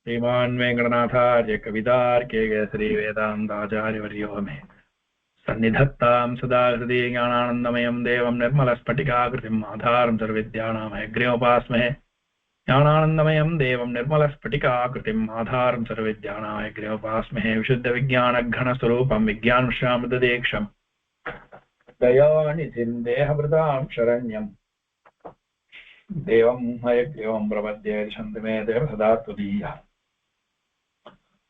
श्रीमान् वेङ्कटनाथार्य कवितार्के केसरी वेदान्ताचार्यवर्यो मे सन्निधत्तां सदा हृदि ज्ञानानन्दमयं देवं निर्मलस्फटिकाकृतिम् आधारं सर्वविद्यानां हयग्रीवोपास्महे ज्ञानानन्दमयं देवं निर्मलस्फटिकाकृतिम् आधारं सर्वविद्यानां हयग्रीवोपास्महे विशुद्धविज्ञानघनस्वरूपं विज्ञानश्यामृतदीक्षं दयानिधिं देहभृतां शरण्यं देवं हयग्रीवं प्रपद्ये शान्ति मे देव सदा त्वदीयः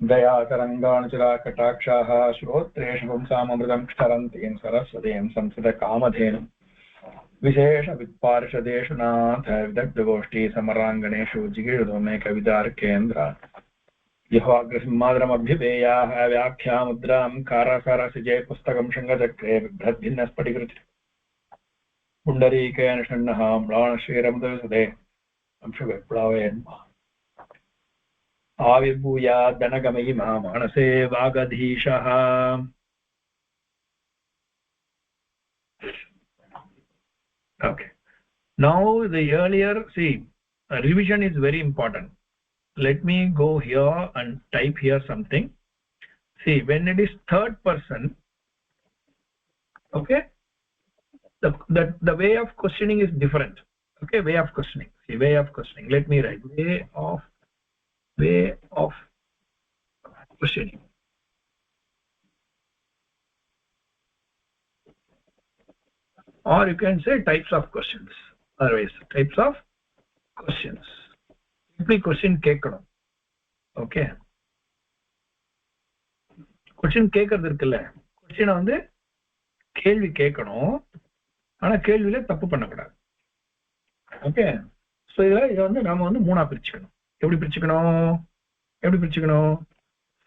दयातरङ्गानुचराकटाक्षाः श्रोत्रेषु पुंसामृतं क्षरन्तीं सरस्वतीं संस्कृतकामधेनुं विशेषवित्पार्षदेषु नाथ विदग्धगोष्ठी समराङ्गणेषु जिगीषुतो मे कवितार्केन्द्र जिह्वाग्रसिंहाद्रमभ्युपेयाः व्याख्यामुद्रां कारसारसिजे पुस्तकं शृङ्गचक्रे बिभ्रद्भिन्नस्फटिकृति पुण्डरीकेन षण्णः म्लानश्रीरमुदविसुदे अंशविप्लवेन्मा आविर्भूयाद्दनगमयिमा मानसे वागधीशः. Okay, now the earlier, see, revision is very important. Let me go here and type here something. See, when it is third person, okay, the way of questioning is different. Okay, way of questioning. See, way of questioning, let me write way of questioning. Or you can say types of questions. Otherwise, types of questions. Simply question கேட்கணும். Okay, question கேட்கறது இருக்குல்ல, question வந்து கேள்வி கேட்கணும், ஆனா கேள்வியில தப்பு பண்ணக்கூடாது. ஓகே, ஸோ இதை வந்து நாம வந்து மூணா பிரிச்சுக்கணும். எப்படி பிரிச்சுக்கணும்?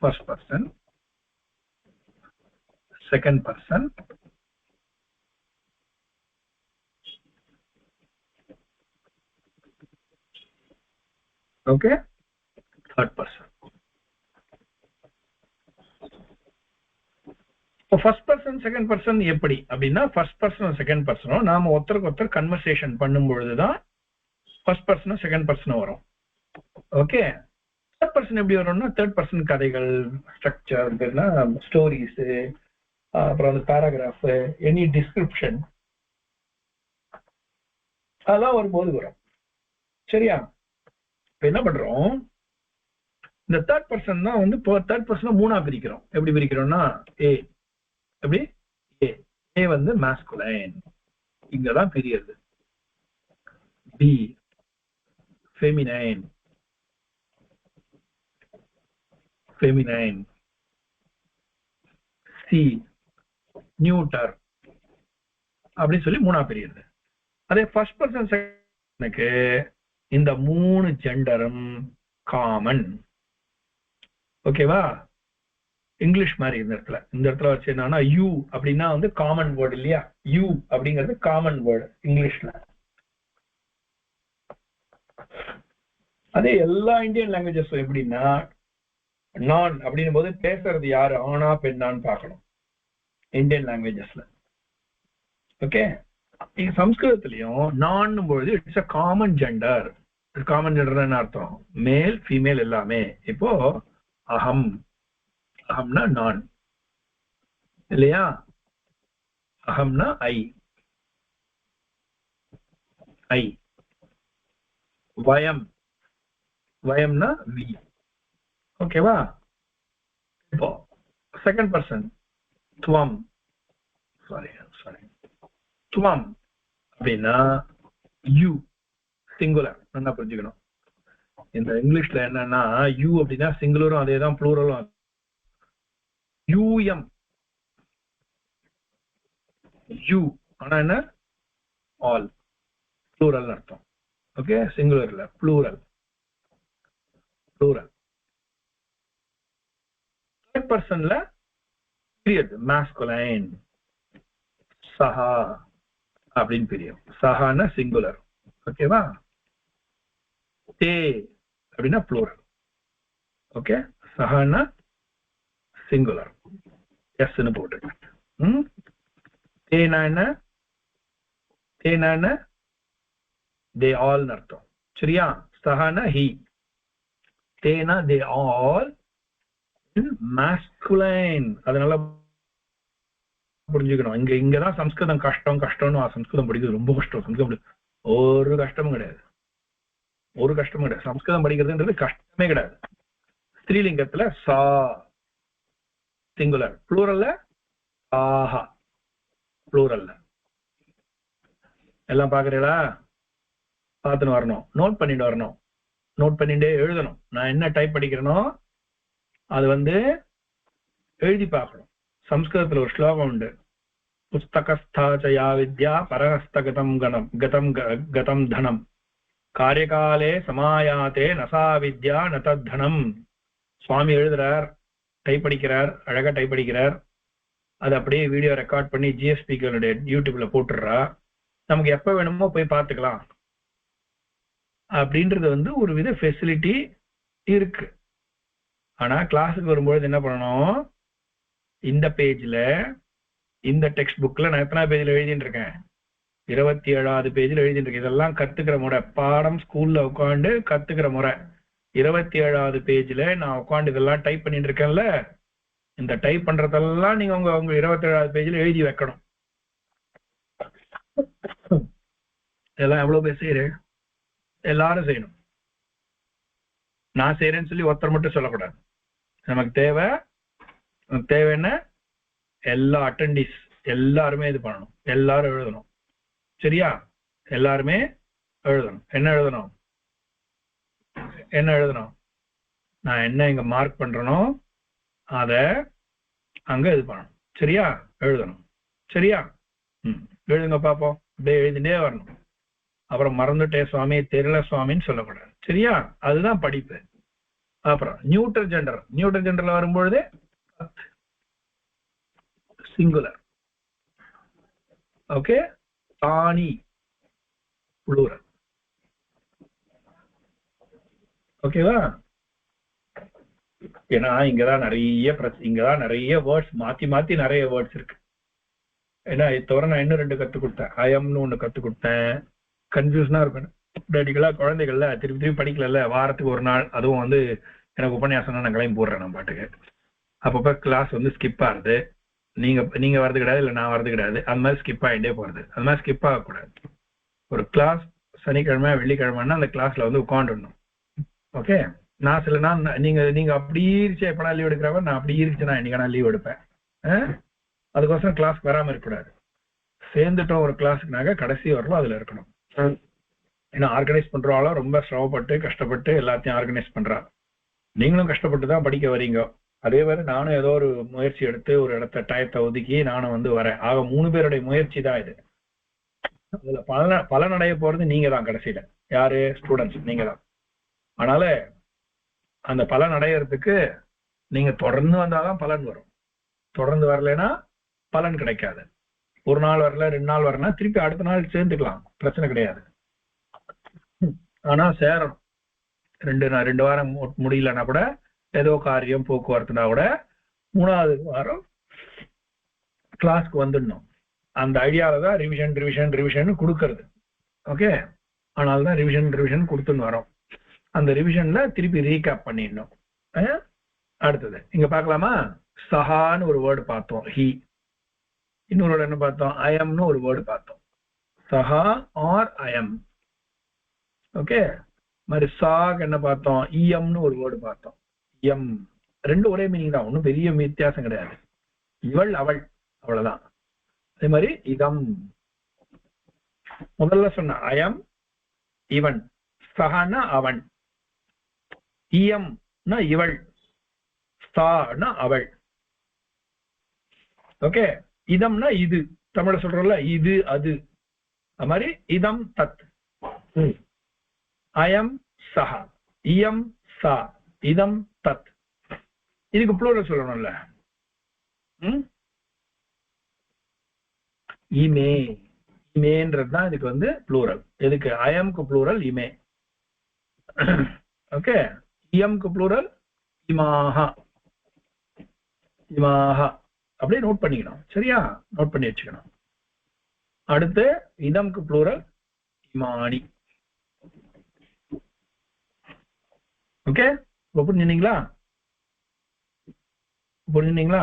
First person, second person, okay, third person. First person second person எப்படி அப்படின்னா, ஃபர்ஸ்ட் பர்சனும் செகண்ட் பர்சனும் நாம ஒருத்தருக்கு ஒருத்தர் கன்வர்சேஷன் பண்ணும் பொழுதுதான் ஃபர்ஸ்ட் பர்சனும் செகண்ட் பர்சனும் வரும். ஓகே, தேர்ட் பர்சன் எப்படி வரும்னா, தேர்ட் பர்சன் கதைகள், ஸ்ட்ரக்சர், ஸ்டோரிஸ், அப்புறம் அந்த பேராகிராஃப், எனி டிஸ்கிரிப்ஷன், அதெல்லாம் வரும்போது வரும். சரியா? இப்ப என்ன பண்றோம், இந்த தேர்ட் பர்சன் தான் வந்து தேர்ட் பர்சனை மூணா பிரிக்கிறோம். எப்படி பிரிக்கிறோம்னா, எப்படி ஏ வந்து மாஸ்குலைன், இங்கதான் பிரியுது. பி ஃபெமினைன், சி நியூட்டர், அப்படின்னு சொல்லி மூணா பிரியுது. அதே ஃபர்ஸ்ட் பர்சன் செகண்டுக்கு இந்த மூணு ஜெண்டரும் காமன். ஓகேவா? இங்கிலீஷ் மாதிரி இந்த இடத்துல வச்சு என்னன்னா, யூ அப்படின்னா வந்து காமன் வேர்டு இல்லையா? யூ அப்படிங்கிறது காமன் வேர்டு இங்கிலீஷ்ல. அதே எல்லா இந்தியன் லாங்குவேஜஸ் எப்படின்னா, நான் அப்படின்னும் போது பேசுறது யாரு, ஆனா பெண்ணான்னு பார்க்கணும் இந்தியன் லாங்குவேஜஸ்ல. ஓகே, சம்ஸ்கிருதத்திலையும் நான் பொழுது it's a common gender. Common gender என்ன அர்த்தம்? மேல் ஃபீமேல் எல்லாமே. இப்போ அகம்னா நான் இல்லையா? அகம்னா ஐ, வயம்னா வி. ஓகேவா? இப்போ செகண்ட் பர்சன் துவம் அப்படின்னா யூ சிங்குலர். நல்லா புரிஞ்சுக்கணும். இந்த இங்கிலீஷ்ல என்னன்னா, யூ அப்படின்னா சிங்குலரும் அதேதான், ப்ளூரலும். யூஎம் யூ ஆனா என்ன, ஆல், ப்ளூரல் அர்த்தம். ஓகே, சிங்குலர் இல்ல, ப்ளூரல். தேர்ட் பர்சன்ல பீரியட் மாஸ்குலைன், சஹா அப்படின்னு பிரியும். சஹான்னா சிங்குலர். ஓகேவா? தே அப்படின்னா ப்ளூரல். ஓகே, சஹான்னா சிங்குலர், எஸ்ன்னு போட்டுருக்கேன். தேனா என்ன, தே ஆல் அர்த்தம். சரியா? Sahana he, Dena they all in masculine. அதனால புரிஞ்சுக்கணும். இங்கதான் சம்ஸ்கிருதம் கஷ்டம்னு சம்ஸ்கிருதம் படிக்கிறது ரொம்ப கஷ்டம். சம்ஸ்கிருதம் ஒரு கஷ்டமும் கிடையாது. சம்ஸ்கிருதம் படிக்கிறதுன்றது கஷ்டமே கிடையாது. ஸ்திரீலிங்கத்துல சா சிங்குலர், ப்ளூரல்ல ஆஹா ப்ளூரல்ல. எல்லாம் பாக்குறீங்களா? பார்த்துன்னு வரணும், நோட் பண்ணிட்டு வரணும், நோட் பண்ணிட்டே எழுதணும். நான் என்ன டைப் படிக்கிறேனோ அது எழுதி பார்க்கணும். சம்ஸ்கிருதத்துல ஒரு ஸ்லோகம் உண்டு, புஸ்தகஸ்தாச்சயா வித்யா பரஹஸ்தகதம் கதம் தனம் காரியகாலே சமாயாத்தே நசா வித்யா நதத்தனம். சுவாமி எழுதுறார், டைப் படிக்கிறார், அழகா டைப் படிக்கிறார். அது அப்படியே வீடியோ ரெக்கார்ட் பண்ணி ஜிஎஸ்பிகளுடைய யூடியூப்ல போட்டுடுறா. நமக்கு எப்ப வேணுமோ போய் பார்த்துக்கலாம் அப்படின்றது ஒரு வித ஃபெசிலிட்டி இருக்கு. ஆனா கிளாஸுக்கு வரும்பொழுது என்ன பண்ணணும், இந்த பேஜ்ல இந்த டெக்ஸ்ட் புக்ல நான் எத்தனை பேஜ்ல எழுதிட்டு இருக்கேன், 27வது பேஜ்ல எழுதிட்டு இருக்கேன். இதெல்லாம் கத்துக்கிற முறை, பாடம் ஸ்கூல்ல உட்காந்து கத்துக்கிற முறை. 27வது பேஜ்ல நான் உட்காந்து இதெல்லாம் டைப் பண்ணிட்டு இருக்கேன்ல, இந்த டைப் பண்றதெல்லாம் நீங்க உங்க 27வது பேஜ்ல எழுதி வைக்கணும். இதெல்லாம் எவ்வளவு பேர் செய்யறேன்? எல்லாரும் செய்யணும். நான் செய்யறேன்னு சொல்லி ஒருத்தர் மட்டும் சொல்லக்கூடாது. நமக்கு தேவைன்னா எல்லா அட்டெண்டிஸ் எல்லாருமே இது பண்ணணும், எல்லாரும் எழுதணும். சரியா? எல்லாருமே எழுதணும். என்ன எழுதணும்? நான் என்ன இங்க மார்க் பண்றேனோ அத அங்க இது பண்ணணும். சரியா? எழுதணும். சரியா? எழுதுங்க பாப்போம். அப்படியே எழுதிட்டே வரணும். அப்புறம் மறந்துட்டே சுவாமி, தெரியல சுவாமின்னு சொல்லக்கூடாது. சரியா? அதுதான் படிப்பு. அப்புறம் நியூட்ரல் ஜெண்டர்ல வரும்பொழுது சிங்குலர். ஓகே, தானி ப்ளூரல். ஓகேவா? ஏன்னா இங்கதான் நிறைய வேர்ட்ஸ் மாத்தி நிறைய வேர்ட்ஸ் இருக்கு. ஏன்னா இது தவிர நான் இன்னும் 2 கத்து கொடுத்தேன். ஐஎம்னு ஒண்ணு கத்து கொடுத்தேன். கன்ஃபியூஷனா இருக்கும் டேடிகளா, குழந்தைகள்ல திருப்பி படிக்கல, வாரத்துக்கு ஒரு நாள். அதுவும் எனக்கு உபன்யாசம் நான் கிளம்பி போடுறேன் நான் பாட்டுக்கு. அப்பப்ப கிளாஸ் ஸ்கிப் ஆகுது. நீங்க வரது கிடையாது, இல்ல நான் வரது கிடையாது. அந்த மாதிரி ஸ்கிப் ஆகிட்டே போறது. அந்த மாதிரி ஸ்கிப் ஆகக்கூடாது. ஒரு கிளாஸ் சனிக்கிழமை வெள்ளிக்கிழமைன்னா அந்த கிளாஸ்ல உட்காந்துடணும். ஓகே, நான் சில நாள் நீங்க அப்படி இருந்துச்சு எப்படா லீவ் எடுக்கிறவன், நான் அப்படி இருந்துச்சு நான் இன்னைக்கான லீவ் எடுப்பேன். அதுக்கோசரம் கிளாஸ்க்கு வராம இருக்கக்கூடாது. சேர்ந்துட்டோம் ஒரு கிளாஸுக்குனாக்க கடைசி வரலாம் அதுல இருக்கணும். ஏன்னா ஆர்கனைஸ் பண்றவாளோ ரொம்ப சிரமப்பட்டு கஷ்டப்பட்டு எல்லாத்தையும் ஆர்கனைஸ் பண்றா. நீங்களும் கஷ்டப்பட்டு தான் படிக்க வரீங்க. அதே மாதிரி நானும் ஏதோ ஒரு முயற்சி எடுத்து ஒரு இடத்த டயத்தை ஒதுக்கி நானும் வரேன். ஆக 3 பேருடைய முயற்சி தான் இது. அதுல பலனடைய போறது நீங்க தான் கடைசியில. யாரு? ஸ்டூடெண்ட்ஸ், நீங்க தான். அதனால அந்த பலன் அடையறதுக்கு நீங்க தொடர்ந்து வந்தாதான் பலன் வரும். தொடர்ந்து வரலைன்னா பலன் கிடைக்காது. ஒரு நாள் வரல, 2 நாள் வரனா திருப்பி அடுத்த நாள் சேர்ந்துக்கலாம், பிரச்சனை கிடையாது. ஆனா சேரணும். 2 வாரம் முடியலன்னா கூட, ஏதோ காரியம் போக்குவரத்துனா கூட 3வது வாரம் கிளாஸ்க்கு வந்துடணும். அந்த ஐடியாலதான் ரிவிஷன் கொடுக்கறது. ஓகே, ஆனால்தான் ரிவிஷன் கொடுத்துன்னு வரோம். அந்த ரிவிஷன்ல திருப்பி ரீகேப் பண்ணிடணும். அடுத்தது இங்க பார்க்கலாமா? சஹான்னு ஒரு வேர்டு பார்த்தோம், ஹி. இன்னொரு வேர்டு என்ன பார்த்தோம்? ஐஎம்னு ஒரு வேர்டு பார்த்தோம். சஹா ஆர் ஐஎம். ஓகே, மாதிரி சாக் என்ன பார்த்தோம்? இஎம்னு ஒரு வேர்டு பார்த்தோம். எம். 2 ஒரே மீனிங் தான், ஒன்றும் பெரிய வித்தியாசம் கிடையாது. இவள் அவள், அவ்வளவுதான். அதே மாதிரி இதம். முதல்ல சொன்ன ஐஎம் இவன், சஹான்னா அவன், இஎம்னா இவள், சானா அவள். ஓகே, இதம்னா இது. தமிழ சொல்றோம்ல, இது அது. அது மாதிரி இதம் தத். அயம் சஹா, இயம் சா, இதம் தத். இதுக்கு ப்ளூரல் சொல்லணும்ல. இமே. இமேன்றதுதான் இதுக்கு ப்ளூரல். எதுக்கு? அயம்க்கு ப்ளூரல் இமே. ஓகே, இயம்க்கு ப்ளூரல் இமாஹா. இமாஹா அப்படியே நோட் பண்ணிக்கணும். சரியா? நோட் பண்ணி வச்சுக்கணும். அடுத்து இதம்க்கு ப்ளூரல் இமானி. ஓகே, புரிஞ்சுனீங்களா? புரிஞ்சுனீங்களா?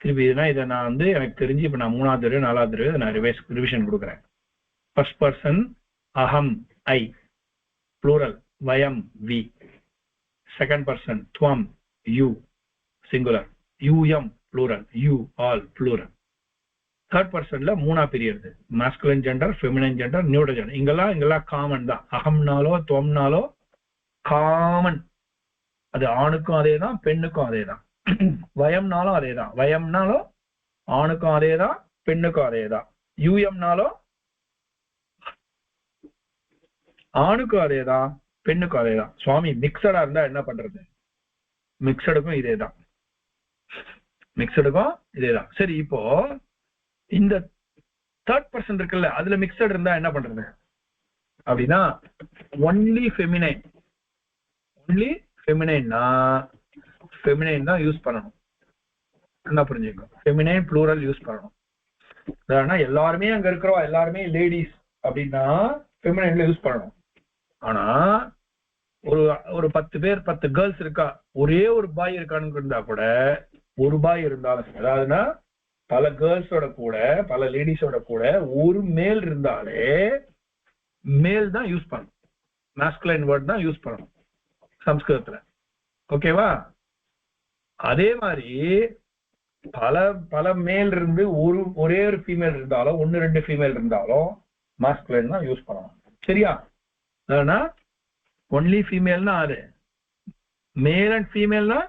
திருப்பி இதை நான் வந்து எனக்கு தெரிஞ்சு இப்ப நான் 3வது தடவை 4வது தடவை நான் ரிவிஷன் கொடுக்குறேன். ஃபர்ஸ்ட் பர்சன் அகம் ஐ ப்ளூரல், வயம் வி. செகண்ட் பர்சன் துவம் யூ சிங்குலர், யூஎம் plural, you all plural. Third பர்சன்ல 3ஆ பிரியுது, masculine gender, feminine gender, neutral gender. இங்கெல்லாம் காமன் தான். அகம்னாலோ துவம்னாலோ காமன். அது ஆணுக்கும் அதே தான், பெண்ணுக்கும் அதே தான். வயம்னாலும் அதே தான். வயம்னாலும் ஆணுக்கும் அதே தான், பெண்ணுக்கும் அதே தான். யூஎம்னாலும் ஆணுக்கும் அதே தான், பெண்ணுக்கும் அதே தான். சுவாமி மிக்சடா இருந்தா என்ன பண்றது? மிக்சடுக்கும் இதே தான், மிக்சடுக்கும் இதே தான். சரி, இப்போ இந்த தேர்ட் பர்சன் இருக்குல்ல, அதுல மிக்சட் இருந்தா என்ன பண்றது அப்படின்னா, ஒன்லி ஃபெமினைன். ஒன்லி ஃபெமினைன்னா ஃபெமினைன் தான் யூஸ் பண்ணணும். என்ன புரிஞ்சுக்கணும்? ஃபெமினைன் ப்ளூரல் யூஸ் பண்ணணும். அதானா எல்லாருமே அங்க இருக்கிறோம், எல்லாருமே லேடிஸ் அப்படின்னா ஃபெமினைன்ல யூஸ் பண்ணணும். ஆனா ஒரு 10 பேர் 10 கேர்ள்ஸ் இருக்கா, ஒரே ஒரு பாய் இருக்கான்னு இருந்தா கூட, ஒரு பாய் இருந்தாலும், அதாவதுன்னா பல கேர்ள்ஸோட கூட, பல லேடிஸோட கூட ஒரு மேல் இருந்தாலே மேல் தான் யூஸ் பண்ணணும், மாஸ்குலைன் வேர்ட் தான் யூஸ் பண்ணணும் சம்ஸ்கிருதத்துல. ஓகேவா? அதே மாதிரி பல பல மேல் இருந்து ஒரே ஒரு ஃபீமேல் இருந்தாலும், 1-2 ஃபீமேல் இருந்தாலும் மாஸ்குலைன் தான் யூஸ் பண்ணணும். சரியா? அதனா ஒன்லி ஃபீமேல்னா அது, மேல் அண்ட் ஃபீமேல்னா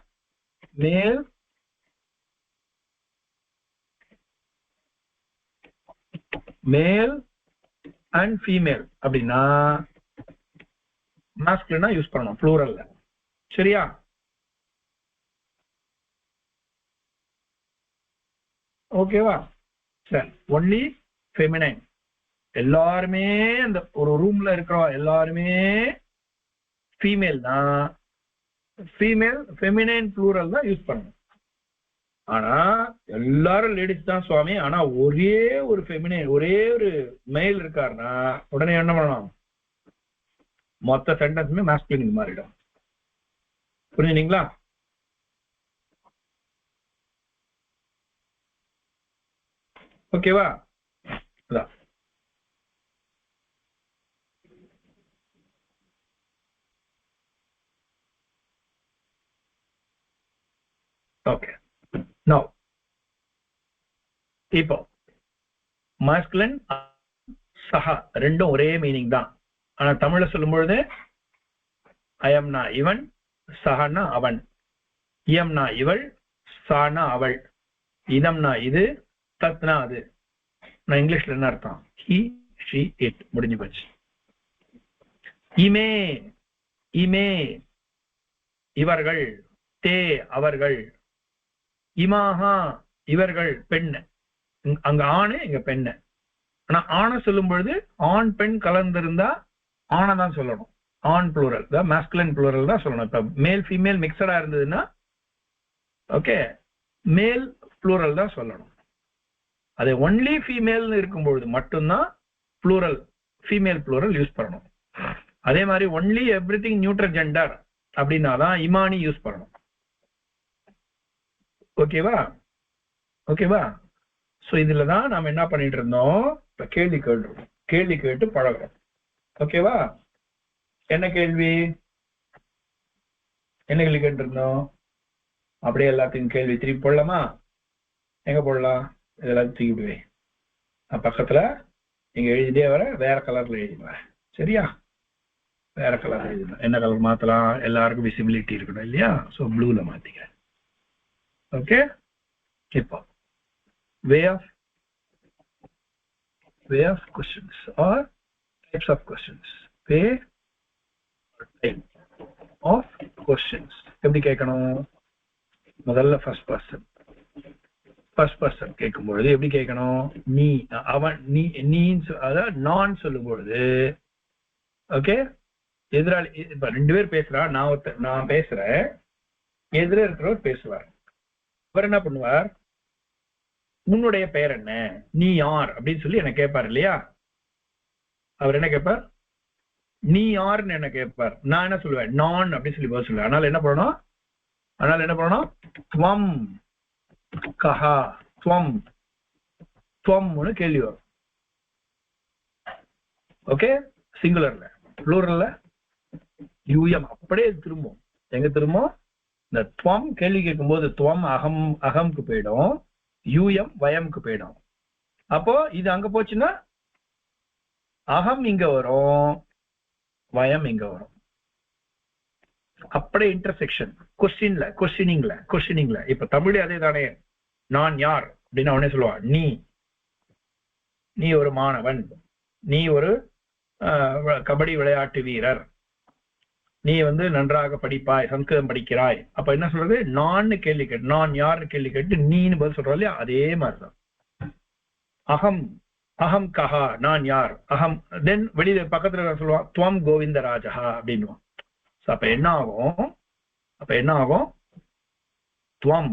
மேல், மேல் அண்ட் ஃபீமேல் அப்படின்னா மாஸ்குலினா யூஸ் பண்ணணும் ப்ளூரல்ல. சரியா? ஓகேவா? சரி, ஒன்லி ஃபெமினைன். எல்லாருமே அந்த ஒரு ரூம்ல இருக்கிறோம் எல்லாருமே ஃபீமேல் தான், ஃபீமேல் ஃபெமினைன் ப்ளூரல் தான் யூஸ் பண்ணணும். ஆனா எல்லாரும் லேடிஸ் தான் சுவாமி, ஆனா ஒரே ஒரு ஃபெமினைன், ஒரே ஒரு மேல் இருக்காருன்னா உடனே என்ன பண்ணணும்? மொத்த சென்டென்ஸுமே மாஸ்குலின் மாறிடும். புரியுதுங்களா? ஓகேவா? அதான். ஓகே, நோ இப்போ மாஸ்குலின் சஹா ரெண்டும் ஒரே மீனிங் தான். ஆனா தமிழ்ல சொல்லும் பொழுது அயம்னா இவன், சஹனா அவன். இயம்னா இவள், சானா அவள். இதம்னா இது, தத்னா அது. நான் இங்கிலீஷ்ல என்ன அர்த்தம்? He, she, it. முடிஞ்சு போச்சு. இமே, இமே இவர்கள், தே அவர்கள். இமாஹா இவர்கள் பெண். அங்க ஆணு, இங்க பெண்ணு. ஆனா ஆணை சொல்லும் பொழுது ஆண் பெண் கலந்திருந்தா ஆணை தான் சொல்லணும், ஆண் ப்ளூரல் தான், மாஸ்குலின் ப்ளூரல் தான் சொல்லணும். இப்ப மேல் ஃபீமேல் மிக்சடா இருந்ததுன்னா ஓகே, மேல் ப்ளூரல் தான் சொல்லணும். அது ஒன்லி ஃபீமேல் இருக்கும்பொழுது மட்டும்தான் ப்ளூரல், ஃபீமேல் ப்ளூரல் யூஸ் பண்ணணும். அதே மாதிரி ஒன்லி எவ்ரிதிங் நியூட்ரல் ஜெண்டர் அப்படின்னா தான் இமானி யூஸ் பண்ணணும். ஓகேவா? ஓகேவா? சோ இதுலதான் நாம என்ன பண்ணிட்டு இருந்தோம்? இப்ப கேள்வி கேட்டுருக்கோம், கேள்வி கேட்டு பழகிறோம். ஓகேவா? என்ன கேள்வி, என்ன கேள்வி கேட்டு இருந்தோம்? அப்படியே எல்லாத்தையும் கேள்வி திருப்பி போடலாமா? எங்க போடலாம்? இதெல்லாம் தூக்கிடுவே பக்கத்துல நீங்க எழுதிட்டே வர, வேற கலர்ல எழுதிடுவேன். சரியா? வேற கலர் எழுதிடுவேன். என்ன கலர் மாத்தலாம்? எல்லாருக்கும் விசிபிலிட்டி இருக்கணும் இல்லையா? சோ ப்ளூல மாத்திக்கிறேன். ஓகே, இப்போ way of questions or types of questions. way or type of questions எப்படி கேட்கணும்? முதல்ல ஃபர்ஸ்ட் பர்சன் கேட்கும்பொழுது எப்படி கேட்கணும்? நீ, அவன், நீ, அதாவது நான் சொல்லும் பொழுது ஓகே, எதிராளி இப்ப 2 பேர் பேசுறா, நான் பேசுறேன், எதிர இருக்கிறவர் பேசுவார். அவர் என்ன பண்ணுவார்? உன்னுடைய பெயர் என்ன, நீ யார் அப்படின்னு சொல்லி என்ன கேட்பார் இல்லையா? அவர் என்ன கேட்பார்? நீ யாருன்னு என்ன கேட்பார், நான் என்ன சொல்லுவேன், நான் அப்படின்னு சொல்லி பதில் சொல்லுவேன். அதனால என்ன பண்ணணும், துவம் கஹா, துவம்னு கேள்வி வரும். ஓகே, சிங்குலர்ல. ப்ளூரல்ல யூஎம் அப்படியே திரும்பும். எங்க திரும்பும், இந்த துவம் கேள்வி கேட்கும்போது துவம் அகம்க்கு போயிடும், யூஎம் வயம்க்கு போயிடும். அப்போ இது அங்க போச்சுன்னா அகம் இங்க வரும், வயம் இங்க வரும். அப்படியே இன்டர்செக்ஷன். கொஸ்டினிங்ல இப்ப தமிழ் அதே தானே. நான் யார் அப்படின்னு அவனே சொல்லுவான், நீ ஒரு மாணவன், நீ ஒரு கபடி விளையாட்டு வீரர், நீ நன்றாக படிப்பாய், சம்ஸ்கிருதம் படிக்கிறாய். அப்ப என்ன சொல்றது, நான் கேள்வி கேட்டு, நான் யாருன்னு கேள்வி கேட்டு நீன்னு பதில் சொல்றோம் இல்லையா, அதே மாதிரிதான். அகம் கஹா, நான் யார், அகம். தென் வெளியில பக்கத்துல சொல்லுவான் துவம் கோவிந்தராஜா அப்படின்னுவான். அப்ப என்ன ஆகும், துவம்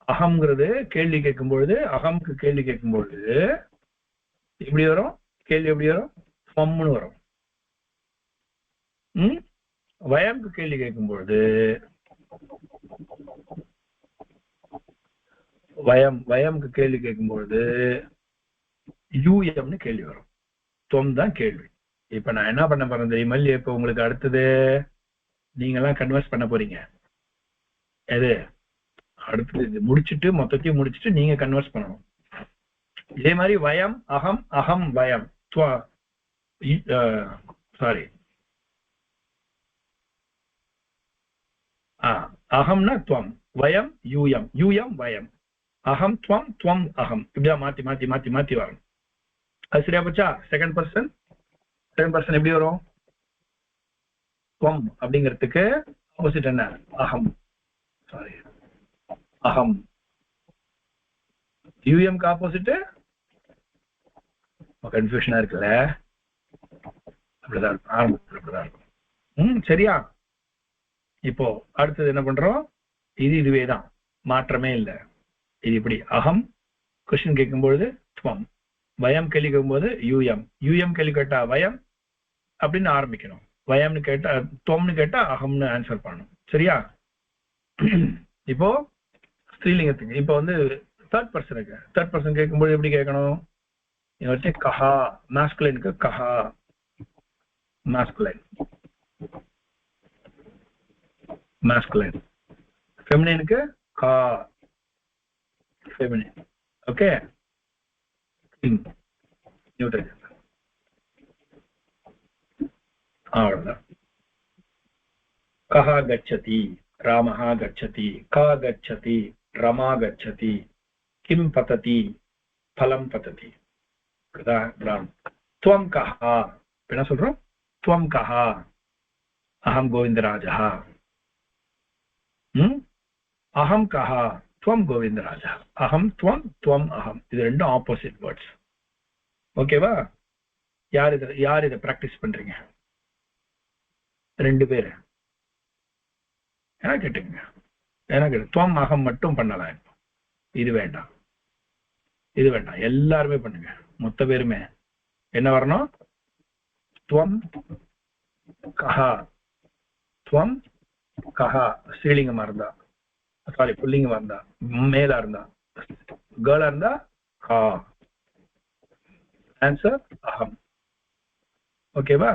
அகம்ங்கிறது கேள்வி கேட்கும் பொழுது, அகம்க்கு கேள்வி கேட்கும் பொழுது இப்படி வரும், கேள்வி எப்படி வரும், துவம்னு வரும். வயம்க்கு கேள்வி கேட்கும் பொழுது வயம்க்கு கேள்வி கேட்கும் பொழுது யூஎம்னு கேள்வி வரும். துவம் தான் கேள்வி. இப்ப நான் என்ன பண்ண போறேன் தெரியுமா இல்லையா, இப்ப உங்களுக்கு அடுத்தது நீங்க எல்லாம் கன்வெர்ஸ் பண்ண போறீங்க. எது அடுத்தது முடிச்சுட்டு, மொத்தத்தையும் முடிச்சுட்டு நீங்க கன்வெர்ஸ் பண்ணணும். இதே மாதிரி வயம் அகம் வயம், சாரி, அகம்னா துவம், வயம் யூஎம் வயம், அகம் துவம் அகம், இப்படிதான் மாத்தி மாத்தி மாத்தி மாத்தி வரும். அது சரியா போச்சா? செகண்ட் பர்சன் எப்படி வரும், துவம் அப்படிங்கிறதுக்கு ஆப்போசிட் என்ன, அகம். சாரி, அகம். யூஎம்க்கு ஆப்போசிட் கன்ஃபியூஷனா இருக்குல்ல, அப்படிதான் இருக்கும், ஆரம்பத்தில் அப்படிதான் இருக்கும். சரியா? இப்போ அடுத்தது என்ன பண்றோம், இதுவேதான், மாற்றமே இல்லை. இது இப்படி அகம் கொஸ்டின் கேட்கும்பொழுது துவம், வயம் கேள்வி கேட்கும்போது யூஎம் கேள்வி கேட்டா வயம் அப்படின்னு ஆரம்பிக்கணும், வயம்னு கேட்டா துவம்னு கேட்டா அகம்னு ஆன்சர் பண்ணணும். சரியா? இப்போ ஸ்திரீலிங்கத்துக்கு இப்போ தேர்ட் பர்சன் கேட்கும்போது எப்படி கேட்கணும், கஹா, மாஸ்குலைனுக்கு கஹா மாஸ்குலைன், ஃபெமினினுக்கு கா ஃபெமினின். ஓகே, அவ்வளவுதான். கஹா கச்சதி, ராமஹா கச்சதி, கா கச்சதி, ரமா கச்சதி, கிம் பததி, பலம் பததி. துவம் கஹா, என்ன சொல்றோம், துவம் கஹா, அகம் கோவிந்தராஜா, அகம் கஹா, துவம் கோவிந்தராஜா. அகம் துவம், துவம் அகம், இது ரெண்டும் ஆப்போசிட் வேர்ட்ஸ். ஓகேவா? யார் இதை பிராக்டிஸ் பண்றீங்க? ரெண்டு பேரு என்ன கேட்டுங்க, துவம் அகம் மட்டும் பண்ணலாம். இது வேண்டாம், எல்லாருமே பண்ணுங்க, மொத்த பேருமே. என்ன வரணும், துவம் கஹா, துவம் கஹா, ஸ்ரீலிங்கமா இருந்தா, சாரி புல்லிங்கமா இருந்தா, மேலா இருந்தா, கேர்ளா இருந்தா கா, ஆன்சர் அகம். ஓகேவா?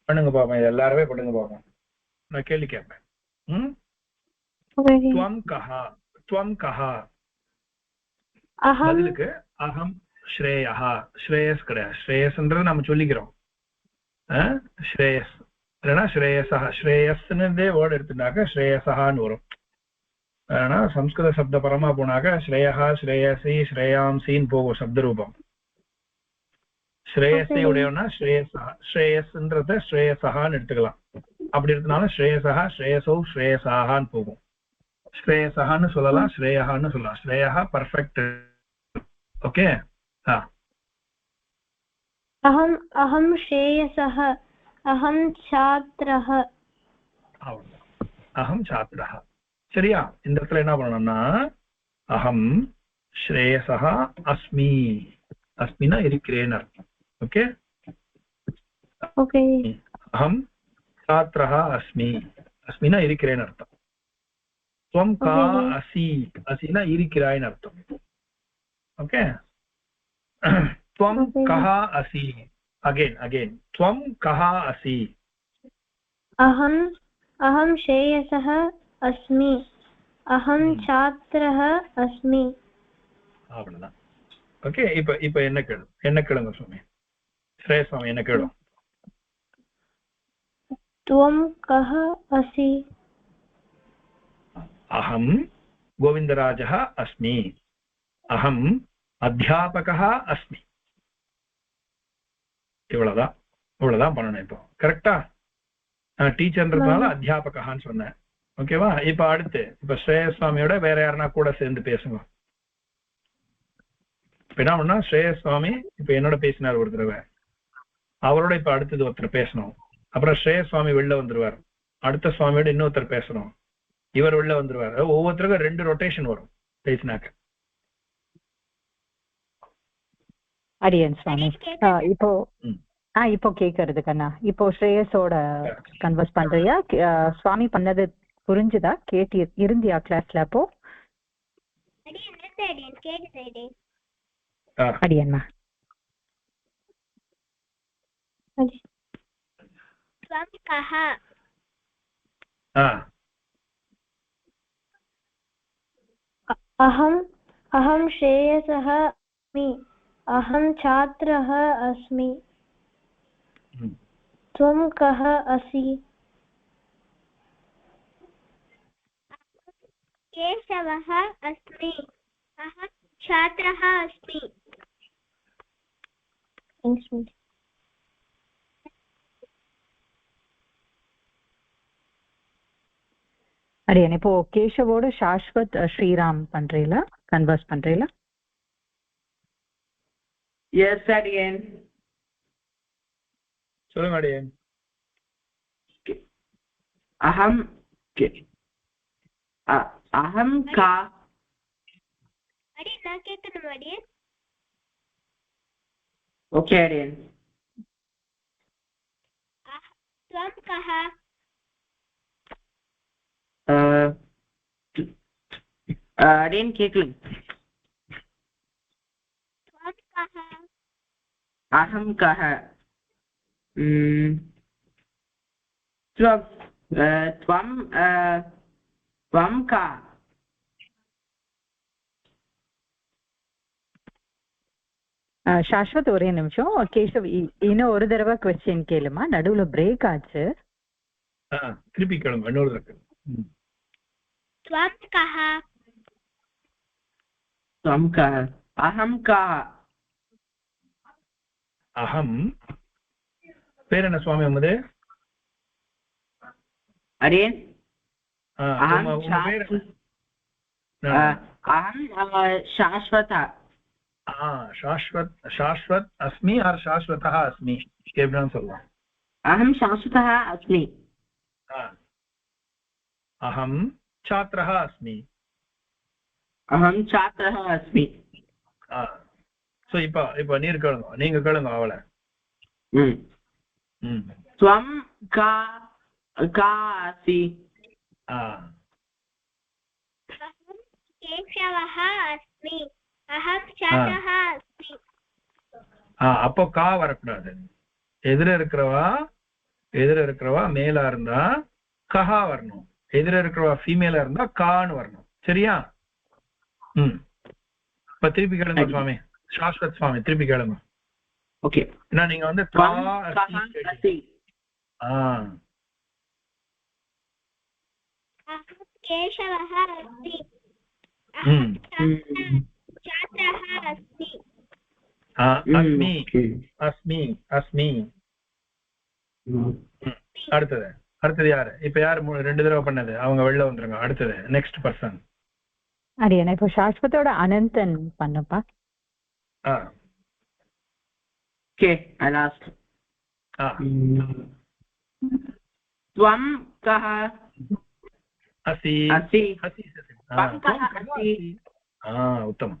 பண்ணுங்க பாப்போம், எல்லாருமே பண்ணுங்க பாப்போம். நான் கேள்வி கேட்பேன். துவம் கஹா, பதிலுக்கு அகம் ஸ்ரேயா. ஸ்ரேயஸ் கிடையாது, ஸ்ரேயஸ்ன்றது நம்ம சொல்லிக்கிறோம். ஸ்ரேயஸ் இல்லைன்னா ஸ்ரேயசா, ஸ்ரேயஸ்ன்னு வேர்டு எடுத்துட்டாக்க ஸ்ரேயசான்னு வரும். ஆனா சம்ஸ்கிருத சப்த பரமா போனாக்க ஸ்ரேயா, ஸ்ரேயசி, ஸ்ரேயாம்சின்னு போகும் சப்த ரூபம். ஸ்ரேயஸை உடையவனா ஸ்ரேயசா, ஸ்ரேயஸ்ன்றத ஸ்ரேயசான்னு எடுத்துக்கலாம். அப்படி எடுத்தனாலும் ஸ்ரேயசா, ஸ்ரேயசோ, ஸ்ரேயசான்னு போகும். ஸ்ரேயசான்னு சொல்லலாம், ஸ்ரேயான்னு சொல்லலாம். ஸ்ரேயா பர்ஃபெக்ட். ஓகே. அஹம் ஸ்ரேயசஹ, அஹம் சாத்ரஹ. அஹம் சாத்ரஹ. சரியா? இந்த இடத்துல என்ன பண்ணணும்னா, அஹம் ஸ்ரேயசஹ அஸ்மி, அஸ்மினா இருக்கிறேன் அர்த்தம். Okay, okay. அகம் छात्रः अस्मि. अस्मिना இருக்கிறேன்னு அர்த்தம். त्वं का असि. असिना இருக்கிறாய்ன்னு அர்த்தம். ஓகே. त्वं कः असि. अगेन त्वं कः असि. अहं श्रेयसः अस्मि. अहं छात्रः अस्मि. அவ்வளவுதான். ஓகே. இப்ப என்ன கேளுங்க சுவாமி. ஸ்ரேய சுவாமி என்ன கேளும். त्वं कः असि. अहं गोविन्दराजः अस्मि. अहम् अध्यापकः अस्मि. இவ்வளவுதான் பண்ணணும். இப்போ கரெக்டா? டீச்சர்ன்றதுனால அத்தியாபகான்னு சொன்னேன். ஓகேவா? இப்ப அடுத்து இப்ப ஸ்ரேயஸ் சுவாமியோட வேற யாருன்னா கூட சேர்ந்து பேசுங்க. இப்ப என்ன பண்ணா ஸ்ரேயஸ் சுவாமி இப்ப என்னோட பேசினார் ஒரு தடவை. அவரோட இப்ப அடுத்தது ஒருத்தர் பேசணும். அப்புறம் ஸ்ரேயஸ் சுவாமி வெளில வந்துருவார். அடுத்த சுவாமியோட இன்னொருத்தர் பேசணும். இவர் வெளில வந்துருவார். ஒவ்வொருத்தருக்கும் 2 ரொட்டேஷன் வரும் பேசினாக்க. அடியன் சுவாமி இப்போ கேக்குறது கண்ணா. இப்போ ஸ்ரேயஸோட கன்வர்ஸ் பண்றியா? சுவாமி பண்ணது புரிஞ்சுதா? கேட்டு இருந்தியா கிளாஸ்ல? அப்போ அடியன்மா अहं श्रेयसः अस्मि. अहं छात्रः अस्मि. त्वं कः असि. केशवः अस्मि. अहं छात्रः अस्मि. அடியன் இப்போ கேஷவோட சாஸ்வத் ஸ்ரீராம் பண்றீல கன்வர்ஸ் பண்றீல? எஸ் அடியன். சொல்லுங்க அடியன். அகம் கா. அடியன் நான் கேட்கணும் அடியன். ஓகே அடியன். त्वं कः. அடியன் கேட்கல. त्वं कः. அகம் கः. त्वं का. சாஸ்வத் ஒரே நிமிஷம். கேஷவ் இன்னும் ஒரு தடவை क्वेश्चन கேளுமா, நடுவுல பிரேக் ஆச்சு. திருப்பி கேளுங்க இன்னொரு தடவை. त्वं कः. त्वं कः. अहं का. அகம் பேர் என்ன சுவாமி உமது? அடியன் அகம் शाश्वतः. शाश्वत अस्मि और शाश्वतः अस्मि केवलं சொல்லலாம். अहं शाश्वतः अस्मि. अहं छात्रः अस्मि. अहं छात्रः अस्मि. சோ இப்ப நீங்க கேளுங்க அவளை. त्वं का असि. केशवः अस्मि. अहं छात्रः अस्मि. அப்போ கா வரக்கூடாது. எதிர இருக்கிறவா மேலா இருந்தா கஹா வரணும். எதிர இருக்கிறவா ஃபீமேலா இருந்தா கான்னு வரணும். சரியா? இப்ப திருப்பி கேளுங்க சுவாமி. சாஸ்வத் சுவாமி திருப்பி கேளுங்க. ஓகே. என்ன நீங்க வந்து केशवः अस्मि. छात्रः अस्मि. अस्मि. அடுத்தது யாரு? இப்ப யாரு 2 தடவை பண்ணது? அவங்க வெளில வந்துருங்க. அடுத்தது நெக்ஸ்ட் பர்சன். அடியன இப்போ சாஸ்வத்தோட அனந்தன் பண்ணப்பா. Okay, I last. त्वं कः असि. उत्तमम्.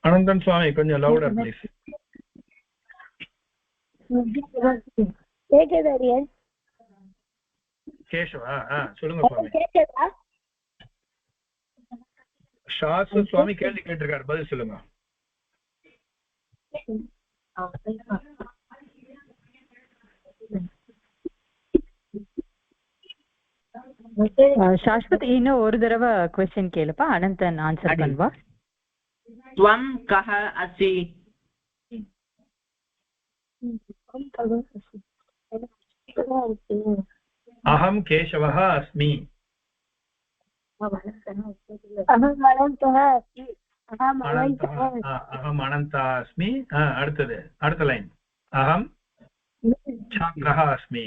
அனந்தன் சுவாமி கொஞ்சம் லவுடர் ப்ளீஸ். கேஷவா சொல்லுங்க சுவாமி. சாஸ்திர சுவாமி கேள்வி கேட்டிருக்காரு, பதில் சொல்லுங்க. சாஸ்வத் இன்னும் ஒரு தடவை क्वेश्चन கேளுப்பா, அனந்தன் ஆன்சர் பண்ணுவா. त्वं कः असि? अहं केशवः अस्मि. अहम् अनन्तः अस्मि. अहम् अनन्तः अस्मि. அடுத்தது அடுத்த லைன். अहं छात्रः अस्मि.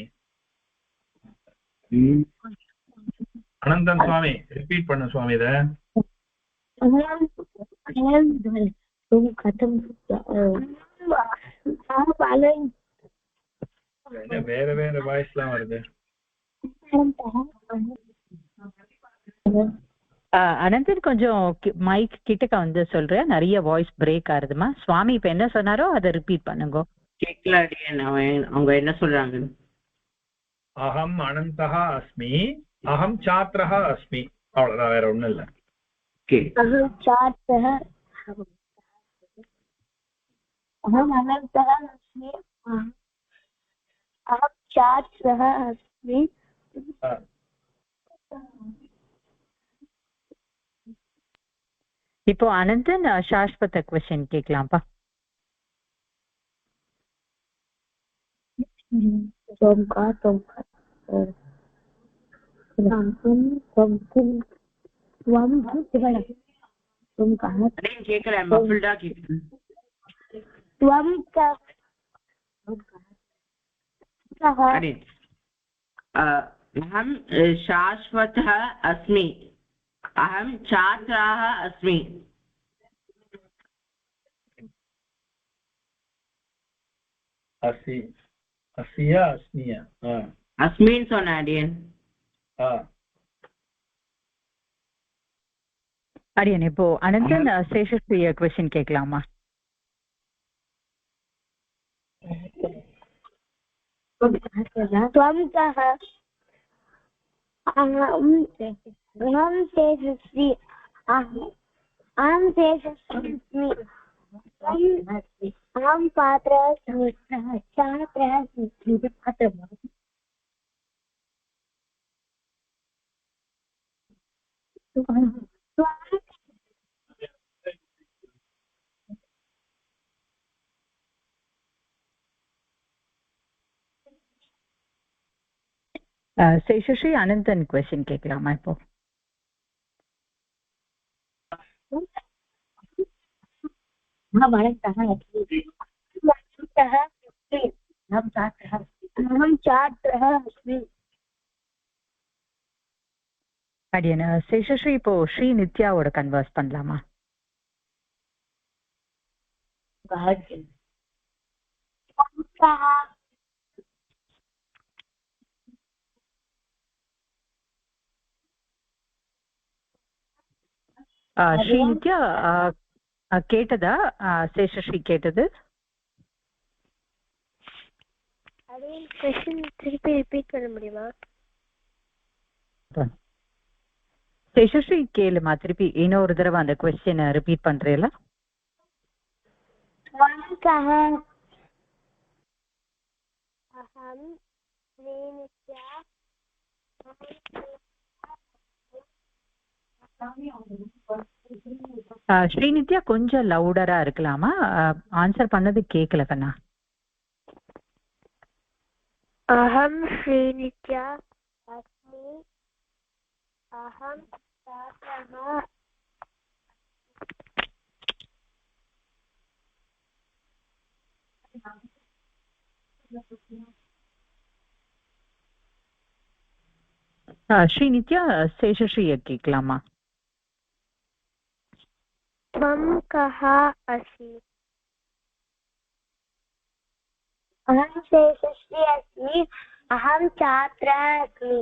அனந்தன் சுவாமி ரிப்பீட் பண்ணு சுவாமி இத. வேற வேற வாய்ஸ் எல்லாம் வருது. அனந்தன் கொஞ்சம் மைக் கிட்டக்க வந்து சொல்ற, நிறைய வாய்ஸ் பிரேக் ஆகுதுமா. சுவாமி இப்ப என்ன சொன்னாரோ அதை ரிப்பீட் பண்ணுங்க. கேட்கல அவங்க என்ன சொல்றாங்க. அகம் அனந்தः அஸ்மி, அகம் छात्रः अस्मि. அவ்வளவுதான், வேற ஒண்ணும் இல்ல. अहं छात्रः, अहम् अनन्तः अस्मि, अहं छात्रः अस्मि. இப்போ அனந்தன் சாஸ்வத क्वेश्चन கேட்கலாம்ப்பா. अहं शाश्वतः अस्मि, अहं छात्रः अस्मि. अस्मि अस्मिया अस्मिया अस्मिन् सोनाडियन அடியன் இப்போ அனந்தன் சேஷஸ்ரீ क्वेश्चन கேட்கலாமா? त्वं कः? अहं तेजस्वी, अहं तेजस्वी अस्मि. अहं पात्रः अस्मि, छात्रः अस्मि. சேஷஸ்ரீ அனந்தன் क्वेश्चन கேட்கலாமா இப்போ? அடியன் சேஷஸ்ரீ இப்போ ஸ்ரீ நித்யாவோட கன்வர்ஸ் பண்ணலாமா? ஸ்ரீ நித்யா கேட்டதா? சேஷஸ்ரீ கேட்டது திருப்பி ரிப்பீட் பண்ண முடியுமா? சேஷஸ்ரீ கேளுமா, திருப்பி இன்னொரு தடவை அந்த क्वेश्चन ரிப்பீட் பண்றீங்களா? ஸ்ரீநித்யா கொஞ்சம் லவுடரா இருக்கலாமா? ஆன்சர் பண்ணது கேட்கல கண்ணா. अहं श्रीनित्या अस्मि, अहं छात्रः ஸ்ரீநித்யா சேஷஸ்ரீய கேட்கலாமா? त्वं कः असि? अहं शेषश्री अस्मि, अहं छात्रः अस्मि.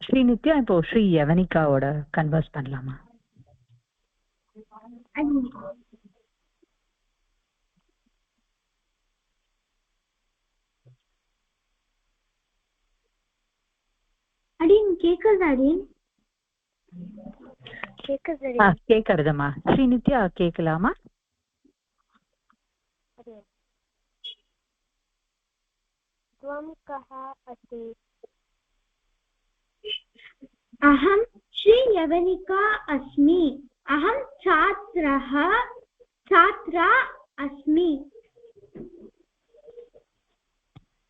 ஸ்ரீநித்யா இப்போ ஸ்ரீ யவனிகாவோட கன்வர்ஸ் பண்ணலாமா? அடியன் கேக்குது அடியன் கேக்குது கேக்குறதுமா ஸ்ரீநித்யா கேட்கலாமா त्वं कः अस्ति अहं श्रीयवनिका अस्मि अहं छात्रा अस्मि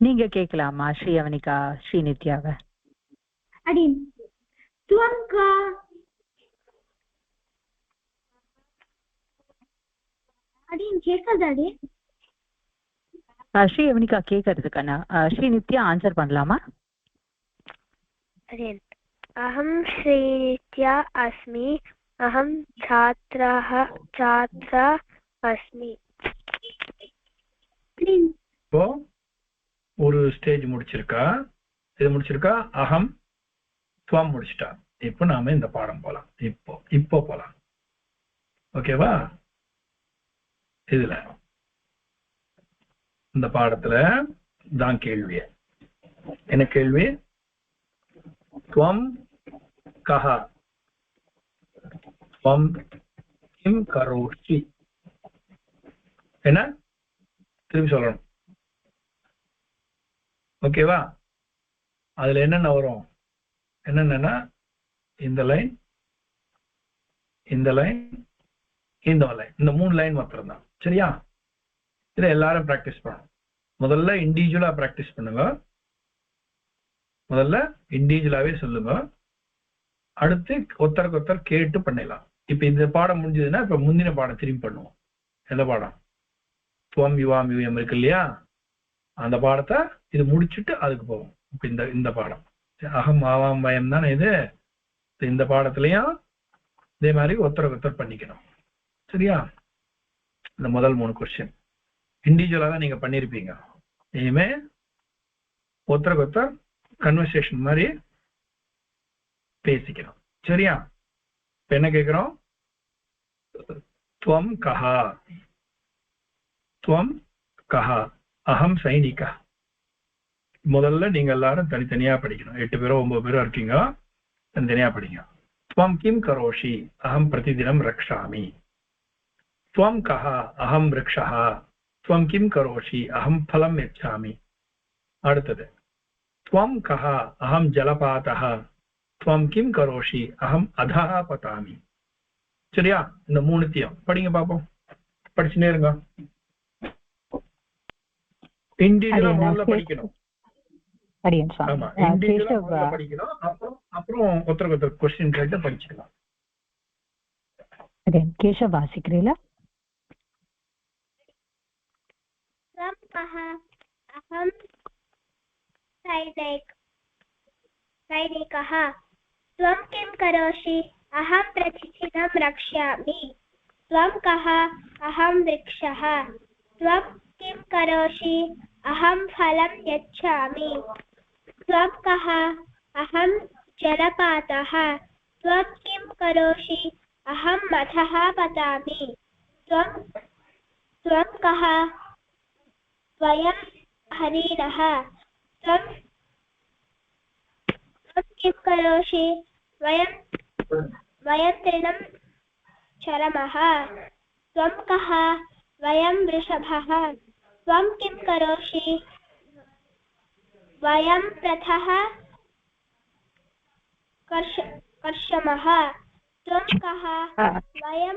நீங்க கேட்கலாமா ஸ்ரீயவனிகா ஸ்ரீநித்யாவை अडिन् त्वं का अडिन् கேக்குது अडिन् ஸ்ரீயவனிகா கேட்கறதுக்கான ஸ்ரீநித்யா ஆன்சர் பண்ணலாமா अडिन् अहं श्रीनित्या अस्मि अहं छात्रा अस्मि இப்போ ஒரு ஸ்டேஜ் முடிச்சிருக்கா இது முடிச்சிருக்கா அகம் துவம் முடிச்சிட்டா இப்போ நாம இந்த பாடம் போலாம் இப்போ போலாம் ஓகேவா இதுல இந்த பாடத்துல தான் கேள்வி என்ன கேள்வி துவம் கஹ துவம் கிம் கரோஷி என்ன திரும்பி சொல்லணும் ஓகேவா அதுல என்னென்ன வரும் என்னென்னா இந்த லைன் இந்த லைன் இந்த லைன் இந்த 3 லைன் மாத்திரம் தான் சரியா இதை எல்லாரும் பிராக்டிஸ் பண்ணணும் முதல்ல இண்டிவிஜுவலா பிராக்டிஸ் பண்ணுங்க முதல்ல இண்டிவிஜுவலாவே சொல்லுங்க அடுத்து ஒருத்தருக்கு ஒருத்தர் கேட்டு பண்ணிடலாம் இப்ப இந்த பாடம் முடிஞ்சதுன்னா இப்ப முந்தின பாடம் திரும்பி பண்ணுவோம் எந்த பாடம் துவம் யுவாம் யுயம் இருக்கு இல்லையா அந்த பாடத்தை இது முடிச்சுட்டு அதுக்கு போவோம் இப்ப இந்த பாடம் அகம் ஆவாம் பயம் தானே இது இந்த பாடத்திலையும் இதே மாதிரி ஒருத்தருக்கு ஒருத்தர் பண்ணிக்கணும் சரியா இந்த முதல் 3 கொஸ்டின் இண்டிவிஜுவலா தான் நீங்க பண்ணிருப்பீங்க இனிமே ஒருத்தருக்கு ஒருத்தர் கன்வர்சேஷன் மாதிரி பேசிக்கணும் சரியா இப்ப என்ன கேட்கிறோம் துவம் கஹா துவம் கஹா அகம் சைனிகா முதல்ல நீங்க எல்லாரும் தனித்தனியா படிக்கணும் 8 பேரோ 9 பேரோ இருக்கீங்க தனித்தனியா படிங்க துவம் கிம் கரோஷி அகம் பிரதிதினம் ரக்ஷாமி துவம் கஹா அகம் விருக்ஷஹ துவம் கிம் கரோஷி அகம் பலம் யச்சாமி அடுத்தது துவம் கஹா அகம் ஜலபாதஹ துவம் கிம் கரோஷி அகம் அதஹ பதாமி சரியா இந்த 3த்தையும் படிங்க பாப்போம் படிச்சுனே இருங்க இண்டிவிஜுவலா முதல்ல படிக்கணும் ஆமா இண்டிவிஜுவலா படிக்கணும் அப்புறம் ஒருத்தருக்கு ஒருத்தர் क्वेश्चन கேட்டு படிச்சுக்கலாம் கேஷவ் வாசிக்கிறீங்களா अहं सैनिकः त्वं किं करोषि अहं प्रतिदिनं रक्ष्यामि त्वं कः अहं वृक्षः त्वं किं करोषि अहं फलं यच्छामि त्वं कः अहं जलपातः त्वं किं करोषि अहं मधः पतामि त्वं कः वयं हरिणः त्वं किं करोषि वयं तृणं चरमः त्वं कः वयं वृषभः त्वं किं करोषि वयं रथः कर्षमः त्वं कः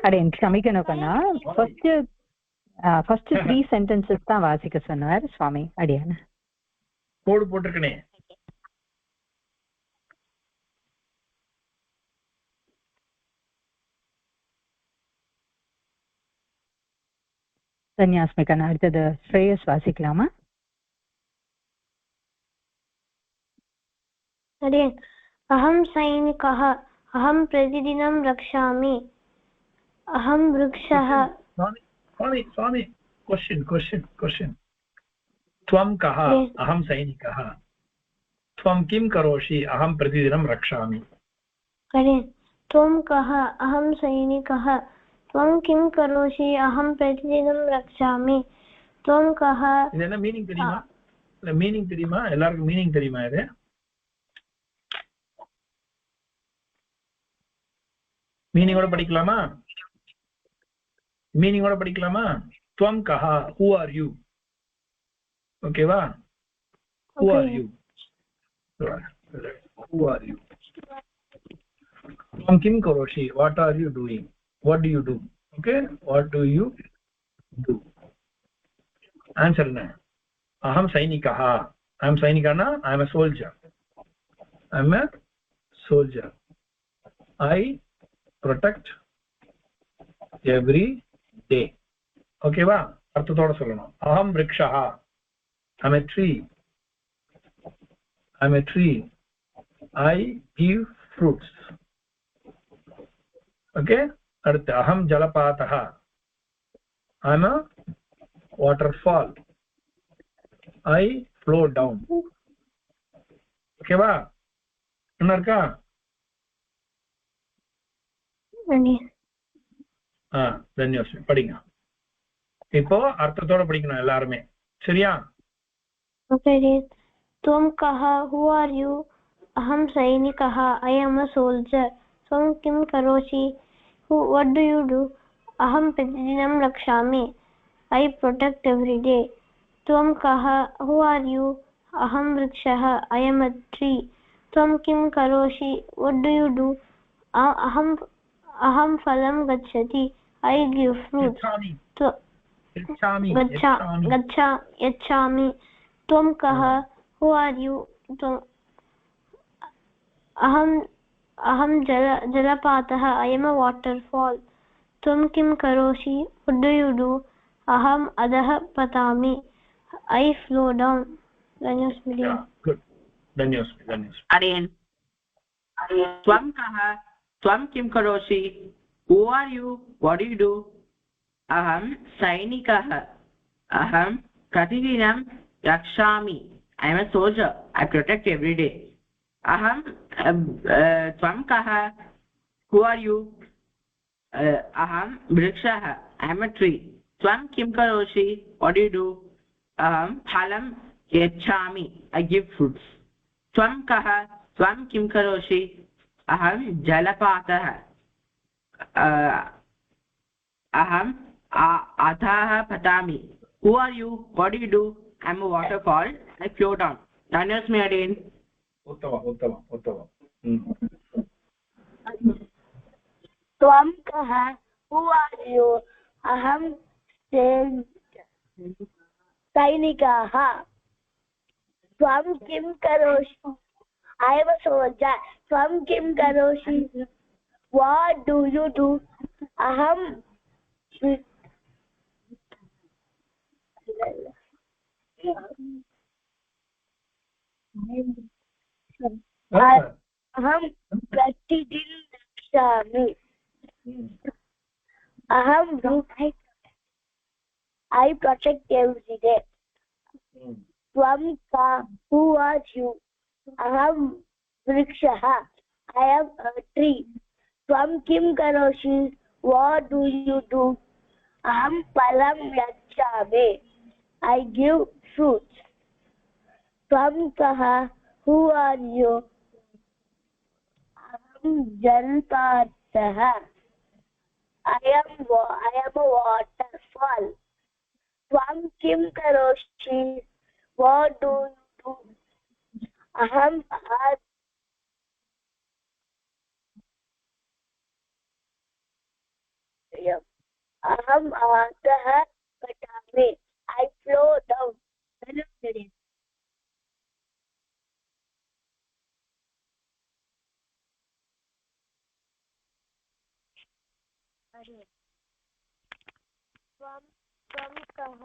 वयं क्षमिकணும் கண்ணா ஃபர்ஸ்ட் 3 சென்டென்சஸ் தான் வாசிக்க சொன்னார் சுவாமி அடியான கோட் போட்டுக்கனே தன்யாஸ்மிகா அடுத்தது ஸ்ரேயஸ் வாசிக்கலாமா अहं सैनिकः अहं प्रतिदिनं रक्षामि अहं वृक्षः स्वामी क्वेश्चन त्वं कः अहं सैनिकः त्वं किं करोषि अहं प्रतिदिनं रक्षामि त्वं कः अहं सैनिकः त्वं किं करोषि अहं प्रतिदिनं रक्षामि त्वं कः இது என்ன மீனிங் தெரியுமா இல்ல மீனிங் தெரியுமா எல்லாருக்கும் மீனிங் தெரியுமா இது மீனிங்கோட படிக்கலாமா மீனிங்கோட படிக்கலாமா त्वं कः who are you ஓகேவா who are you who are you त्वं किं करोषि what are you doing what do you do okay what do you do answer na aham sainikah I am sainikana I am a soldier I am a soldier I protect every day okay va arthathoda sollanum aham vrikshah I am a tree I am a tree I give fruits okay adutha aham jalapatah I am a waterfall I flow down okay va enna irukka தன்யோஸ்மி படிங்க இப்போ அர்த்தத்தோட படிக்கணும் எல்லாருமே சரியா okay त्वं कः who are you अहं सैनिकः I am a soldier त्वं किं करोषि what do you do अहं प्रतिदिनं रक्षामि I protect every day त्वं कः who are you अहं वृक्षः I am a tree त्वं किं करोषि what do you do अहं फलं गच्छति I give fruits गच्छामि त्वं कः who are you अहं जलपातः I am a waterfall त्वं किं करोषि what do you do अहम् अधः पतामि I flow down good धन्योस्मि Aryan. त्वं कः त्वं किं करोषि who are you what do you do aham sainikah aham pratidinam rakshami I am a soldier I protect every day aham tvam kah who are you aham vrikshah I am a tree tvam kim karoshi what do you do aham phalam yachami I give fruits tvam kah tvam kim karoshi aham jalapatah aham atah patami who are you what do you do I am a waterfall I flow down Danyasmi again uttama त्वं कः who are you अहं सैनिकः त्वं किं करोषि I am a soldier त्वं किं करोषि what do you do अहं प्रतिदिनं रक्षामि अहं I protect every day त्वं कः who are you अहं वृक्षः I am a tree त्वं किं करोषि what do you do अहं फलं यच्छामि I give fruits त्वं कः who are you अहं जलपातः I am a waterfall त्वं किं करोषि what do you do अहम् अधः पठामि I flow down त्वं कः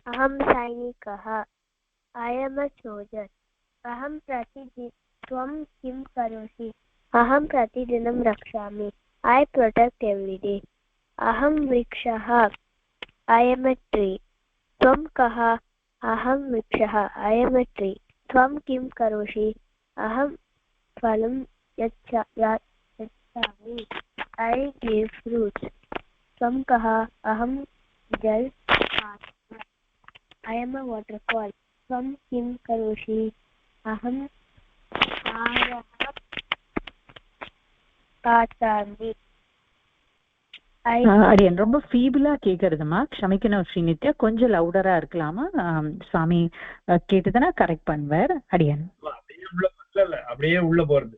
अहं सैनिकः I am a soldier त्वं किं करोषि अहं प्रतिदिनं रक्षामि I protect every day अहं वृक्षः I am a tree त्वं कः अहं वृक्षः I am a tree त्वं किं करोषि अहं फलं यच्छामि I give fruits त्वं कः अहं जल I am a waterfall त्वं किं करोषि अहं तारः काचामि அடியன் ரொம்ப ஃபீபிளா கேக்குறதுமா, க்ஷமிக்கணும் ஸ்ரீநித்யா, கொஞ்சம் லவுடரா இருக்கலாமா? சுவாமி கேட்டதுன்னா கரெக்ட் பண்ணுவார். அடியன் அப்படியே உள்ள போறது.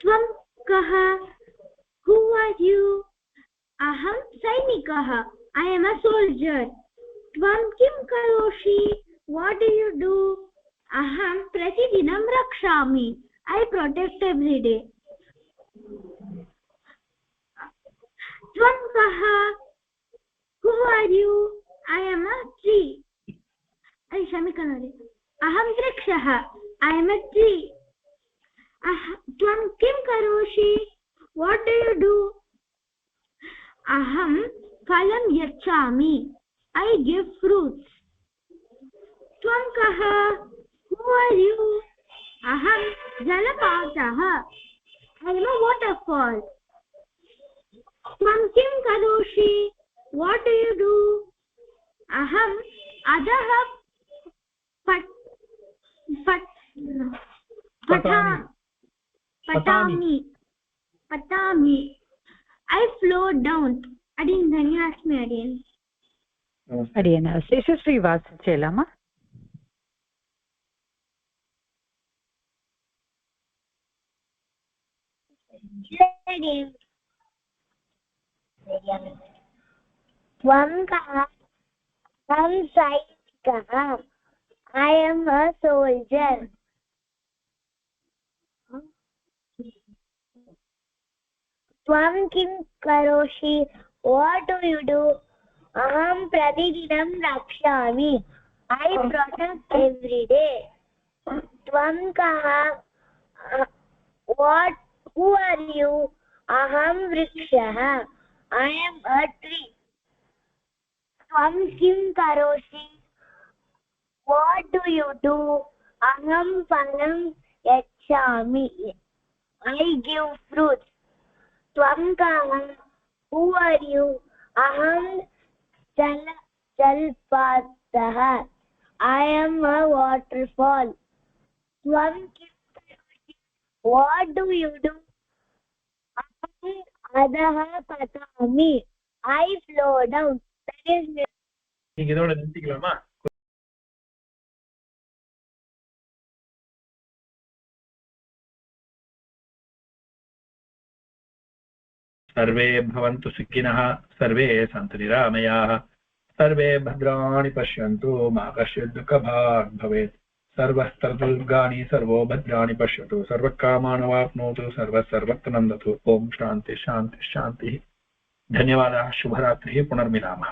त्वं कः who are you अहं सैनिकः I am a soldier त्वं किं करोषि what do you do अहं प्रतिदिनं रक्षामि I protect every day त्वं कः who are you I am a tree अहं वृक्षः I am a tree त्वं किं करोषि what do you do अहं फलं यच्छामि I give fruits त्वं कः who are you अहं जलपातः I am a waterfall त्वं किं करोषि what do you do अहं अधः पठामि I float down अडिन धन्यवाद में अडियन शेषश्री वासिचेलामा त्वं कः अहं सैनिकः I am a soldier त्वं किं करोषि what do you do अहं प्रतिदिनं रक्षामि I protect every day त्वं कः what who are you अहं वृक्षः I am a tree त्वं किं करोषि what do you do अहं फलं यच्छामि I give fruits त्वं कः who are you अहं जलपातः I am a waterfall त्वं किं करोषि what do you do अहं अधः पतामि I flow down நீங்க இதோட நிறுத்திக்கலாமா? सर्वे भवन्तु सुखिनः सर्वे सन्तु निरामयाः सर्वे भद्राणि पश्यन्तु मा कश्चित् दुःखभाग् भवेत् सर्वस्तर्दुर्गाणि सर्वो भद्राणि पश्यतु सर्वकामानवाप्नोतु सर्वत्र नन्दतु। ओम शान्ति शान्ति शान्तिः। धन्यवादाः। शुभरात्रिः। पुनर्मिलामः।